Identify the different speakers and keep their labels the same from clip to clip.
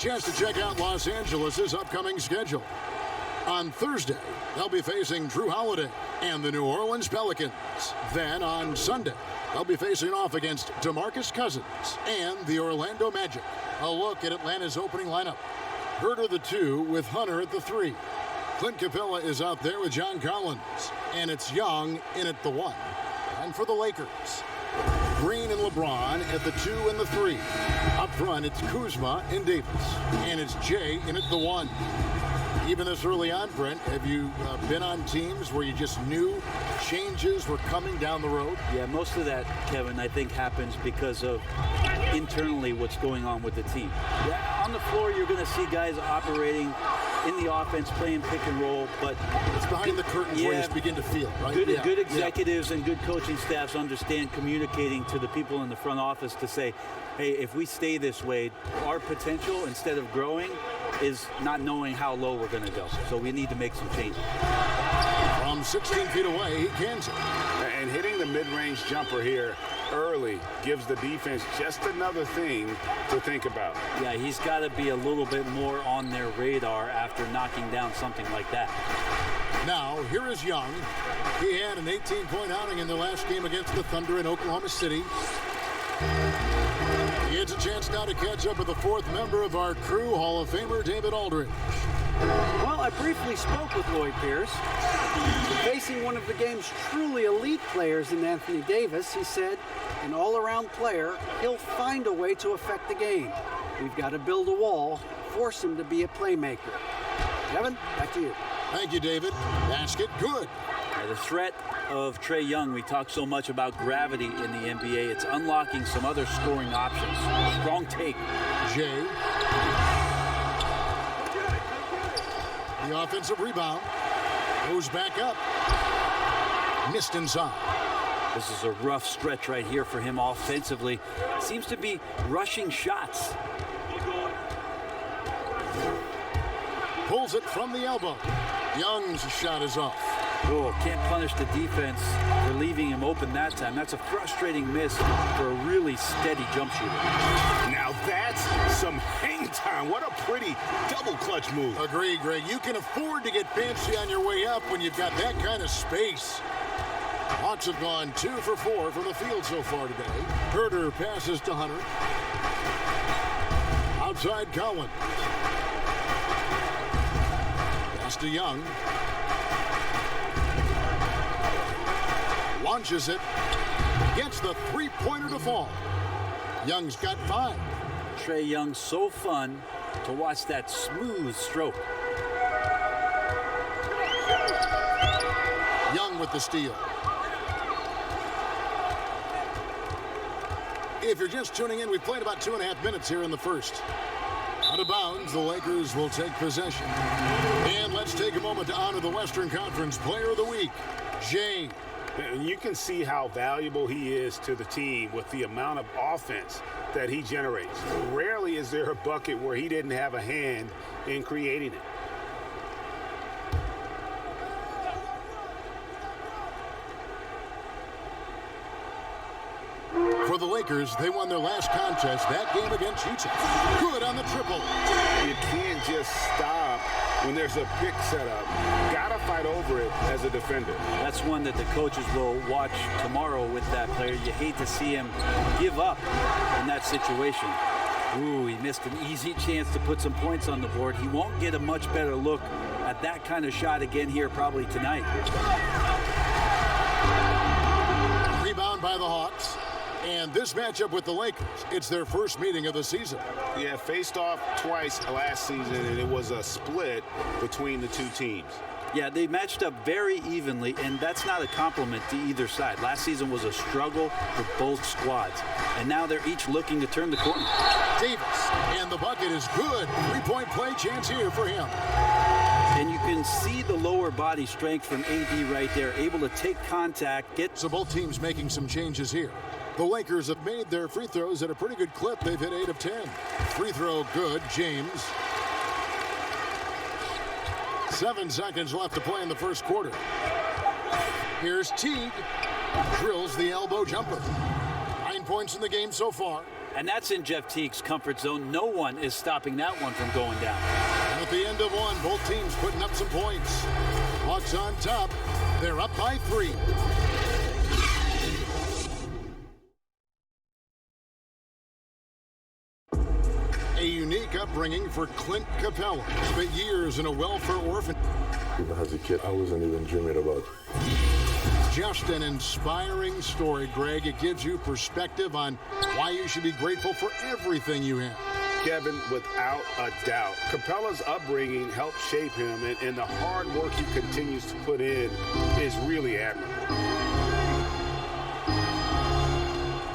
Speaker 1: chance to check out Los Angeles' upcoming schedule. On Thursday, they'll be facing Drew Holiday and the New Orleans Pelicans. Then on Sunday, they'll be facing off against DeMarcus Cousins and the Orlando Magic. A look at Atlanta's opening lineup. Herter the 2 with Hunter at the 3. Clint Capella is out there with John Collins. And it's Young in at the 1. And for the Lakers, Green and LeBron at the 2 and the 3. Up front, it's Kuzma and Davis. And it's Jay in at the 1. Even this early on, Brent, have you been on teams where you just knew changes were coming down the road?
Speaker 2: Yeah, most of that, Kevin, I think happens because of internally what's going on with the team. Yeah, on the floor, you're going to see guys operating in the offense, playing pick and roll, but
Speaker 1: it's behind the curtains where you just begin to feel, right?
Speaker 2: Good executives and good coaching staffs understand communicating to the people in the front office to say, hey, if we stay this way, our potential, instead of growing, is not knowing how low we're going to go. So we need to make some changes.
Speaker 1: From 16 feet away, he cans it.
Speaker 3: And hitting the mid-range jumper here early gives the defense just another thing to think about.
Speaker 2: Yeah, he's got to be a little bit more on their radar after knocking down something like that.
Speaker 1: Now, here is Young. He had an 18-point outing in their last game against the Thunder in Oklahoma City. He gets a chance now to catch up with the fourth member of our crew, Hall of Famer David Aldridge.
Speaker 4: Well, I briefly spoke with Lloyd Pierce. Facing one of the game's truly elite players in Anthony Davis, he said, an all-around player, he'll find a way to affect the game. We've got to build a wall, force him to be a playmaker. Kevin, back to you.
Speaker 1: Thank you, David. Basket good.
Speaker 2: The threat of Trae Young, we talk so much about gravity in the NBA. It's unlocking some other scoring options. Strong take.
Speaker 1: Jay. The offensive rebound. Goes back up. Missed inside.
Speaker 2: This is a rough stretch right here for him offensively. Seems to be rushing shots.
Speaker 1: Pulls it from the elbow. Young's shot is off.
Speaker 2: Oh, can't punish the defense for leaving him open that time. That's a frustrating miss for a really steady jump shooter.
Speaker 3: Now that's some hang time. What a pretty double clutch move.
Speaker 1: Agree, Greg. You can afford to get fancy on your way up when you've got that kind of space. Hawks have gone 2 for 4 from the field so far today. Herter passes to Hunter. Outside Collins. Pass to Young. Launches it. Gets the three-pointer to fall. Young's got 5.
Speaker 2: Trae Young, so fun to watch that smooth stroke.
Speaker 1: Young with the steal. If you're just tuning in, we've played about 2.5 minutes here in the first. Out of bounds, the Lakers will take possession. And let's take a moment to honor the Western Conference Player of the Week, Jay.
Speaker 3: And you can see how valuable he is to the team with the amount of offense that he generates. Rarely is there a bucket where he didn't have a hand in creating it.
Speaker 1: For the Lakers, they won their last contest, that game against Utah. Good on the triple.
Speaker 3: You can't just stop when there's a pick set up. Gotta fight over it as a defender.
Speaker 2: That's one that the coaches will watch tomorrow with that player. You hate to see him give up in that situation. Ooh, he missed an easy chance to put some points on the board. He won't get a much better look at that kind of shot again here probably tonight.
Speaker 1: Rebound by the Hawks. And this matchup with the Lakers, it's their first meeting of the season.
Speaker 3: Yeah, faced off twice last season, and it was a split between the two teams.
Speaker 2: Yeah, they matched up very evenly, and that's not a compliment to either side. Last season was a struggle for both squads, and now they're each looking to turn the corner.
Speaker 1: Davis, and the bucket is good. Three-point play chance here for him.
Speaker 2: And you can see the lower body strength from AD right there, able to take contact,
Speaker 1: So both teams making some changes here. The Lakers have made their free throws at a pretty good clip. They've hit 8 of 10. Free throw good, James. 7 seconds left to play in the first quarter. Here's Teague. Drills the elbow jumper. 9 points in the game so far.
Speaker 2: And that's in Jeff Teague's comfort zone. No one is stopping that one from going down.
Speaker 1: And at the end of one, both teams putting up some points. Hawks on top. They're up by 3. A unique upbringing for Clint Capella. Spent years in a welfare orphan.
Speaker 5: Even as a kid, I wasn't even dreaming about it.
Speaker 1: Just an inspiring story, Greg. It gives you perspective on why you should be grateful for everything you have.
Speaker 3: Kevin, without a doubt, Capella's upbringing helped shape him, and the hard work he continues to put in is really admirable.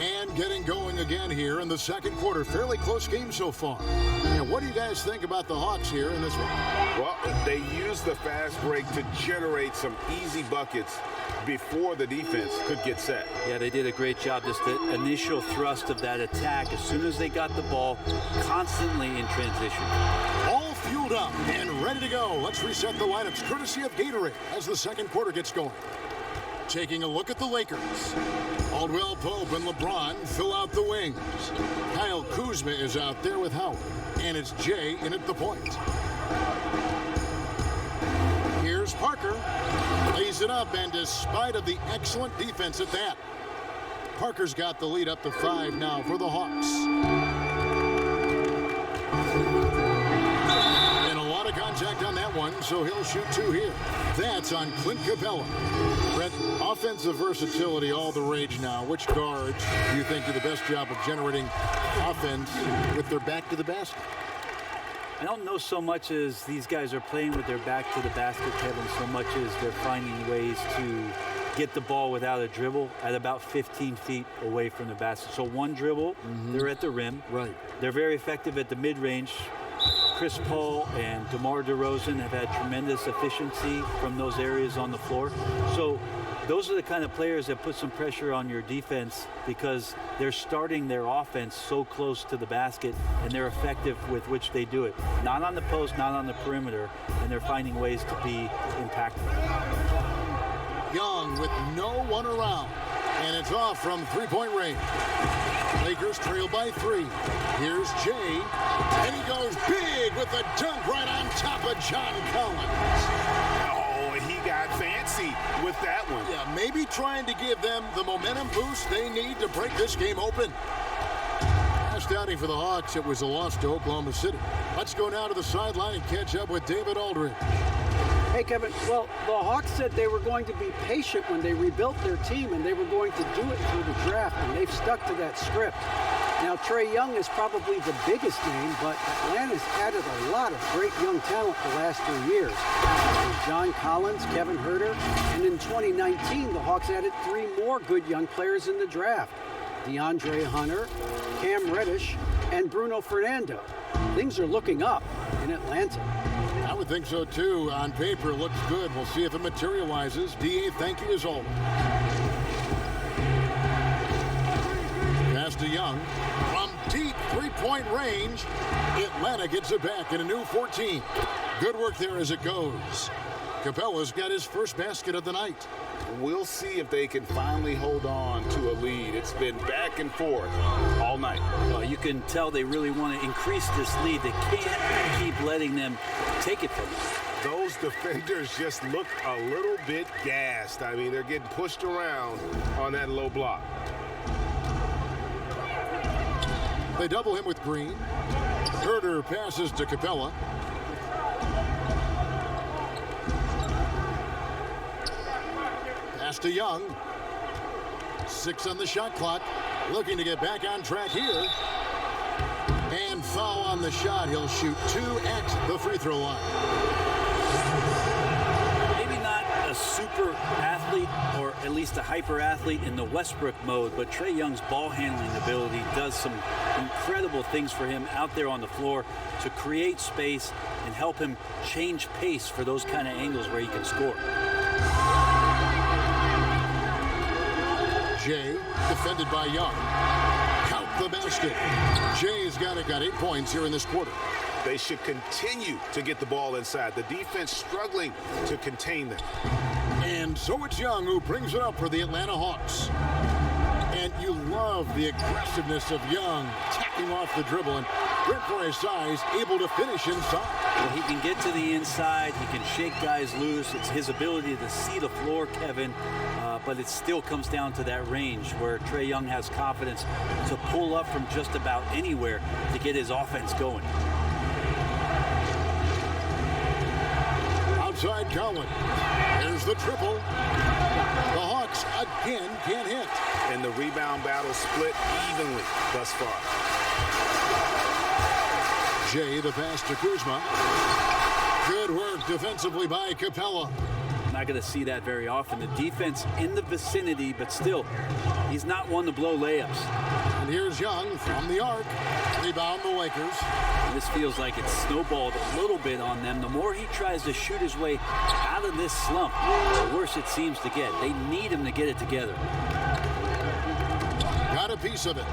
Speaker 1: And getting going again here in the second quarter. Fairly close game so far. And what do you guys think about the Hawks here in this one?
Speaker 3: Well, they used the fast break to generate some easy buckets before the defense could get set.
Speaker 2: Yeah, they did a great job. Just the initial thrust of that attack, as soon as they got the ball, constantly in transition.
Speaker 1: All fueled up and ready to go. Let's reset the lineups courtesy of Gatorade as the second quarter gets going. Taking a look at the Lakers. Caldwell Pope and LeBron fill out the wings. Kyle Kuzma is out there with Howard. And it's Jay in at the point. Here's Parker. Lays it up, and despite of the excellent defense at that, Parker's got the lead up to 5 now for the Hawks. And a lot of contact on that one, so he'll shoot 2 here. That's on Clint Capella. Brett, offensive versatility all the rage now. Which guards do you think do the best job of generating offense with their back to the basket?
Speaker 2: I don't know so much as these guys are playing with their back to the basket, Kevin, so much as they're finding ways to get the ball without a dribble at about 15 feet away from the basket. So one dribble, they're at the rim.
Speaker 1: Right.
Speaker 2: They're very effective at the mid-range. Chris Paul and DeMar DeRozan have had tremendous efficiency from those areas on the floor. So those are the kind of players that put some pressure on your defense because they're starting their offense so close to the basket, and they're effective with which they do it. Not on the post, not on the perimeter, and they're finding ways to be impactful.
Speaker 1: Young with no one around, and it's off from three-point range. Lakers trail by 3. Here's Jay, and he goes big with the dunk right on top of John Collins.
Speaker 3: He got fancy with that one.
Speaker 1: Yeah, maybe trying to give them the momentum boost they need to break this game open. Last outing for the Hawks, it was a loss to Oklahoma City. Let's go now to the sideline and catch up with David Aldridge.
Speaker 4: Hey, Kevin, well, the Hawks said they were going to be patient when they rebuilt their team, and they were going to do it through the draft, and they've stuck to that script. Now, Trae Young is probably the biggest name, but Atlanta's added a lot of great young talent the last 3 years. John Collins, Kevin Huerter, and in 2019, the Hawks added 3 more good young players in the draft. DeAndre Hunter, Cam Reddish, and Bruno Fernando. Things are looking up in Atlanta.
Speaker 1: I would think so, too. On paper, it looks good. We'll see if it materializes. D.A., thank you as always. Pass to Young. From deep three-point range, Atlanta gets it back in a new 14. Good work there as it goes. Capella's got his first basket of the night.
Speaker 3: We'll see if they can finally hold on to a lead. It's been back and forth all night.
Speaker 2: Well, you can tell they really want to increase this lead. They can't keep letting them take it from them.
Speaker 3: Those defenders just look a little bit gassed. I mean, they're getting pushed around on that low block.
Speaker 1: They double him with Green. Huerter passes to Capella. Pass to Young. 6 on the shot clock. Looking to get back on track here. And foul on the shot. He'll shoot 2 at the free throw line.
Speaker 2: Maybe not a super athlete, or at least a hyper athlete in the Westbrook mode, but Trae Young's ball handling ability does some incredible things for him out there on the floor to create space and help him change pace for those kind of angles where he can score.
Speaker 1: Jay, defended by Young. Count the basket. Jay's got 8 points here in this quarter.
Speaker 3: They should continue to get the ball inside. The defense struggling to contain them.
Speaker 1: And so it's Young who brings it up for the Atlanta Hawks. And you love the aggressiveness of Young, tacking off the dribble, and Brent, for his size, able to finish inside.
Speaker 2: Well, he can get to the inside. He can shake guys loose. It's his ability to see the floor, Kevin. But it still comes down to that range where Trae Young has confidence to pull up from just about anywhere to get his offense going.
Speaker 1: Outside Collins. Here's the triple. The Hawks again can't hit.
Speaker 3: And the rebound battle split evenly thus far.
Speaker 1: Jay, the pass to Kuzma. Good work defensively by Capella.
Speaker 2: Not going to see that very often. The defense in the vicinity, but still, he's not one to blow layups.
Speaker 1: And here's Young from the arc. Rebound the Lakers.
Speaker 2: And this feels like it's snowballed a little bit on them. The more he tries to shoot his way out of this slump, the worse it seems to get. They need him to get it together.
Speaker 1: Got a piece of it.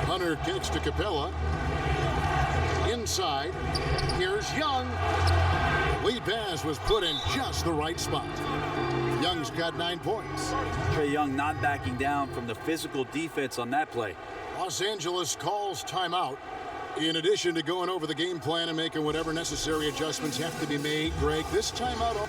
Speaker 1: Hunter kicks to Capella. Inside. Here's Young. Lead pass was put in just the right spot. Young's got 9 points.
Speaker 2: Trae Young not backing down from the physical defense on that play.
Speaker 1: Los Angeles calls timeout. In addition to going over the game plan and making whatever necessary adjustments have to be made, Greg, this timeout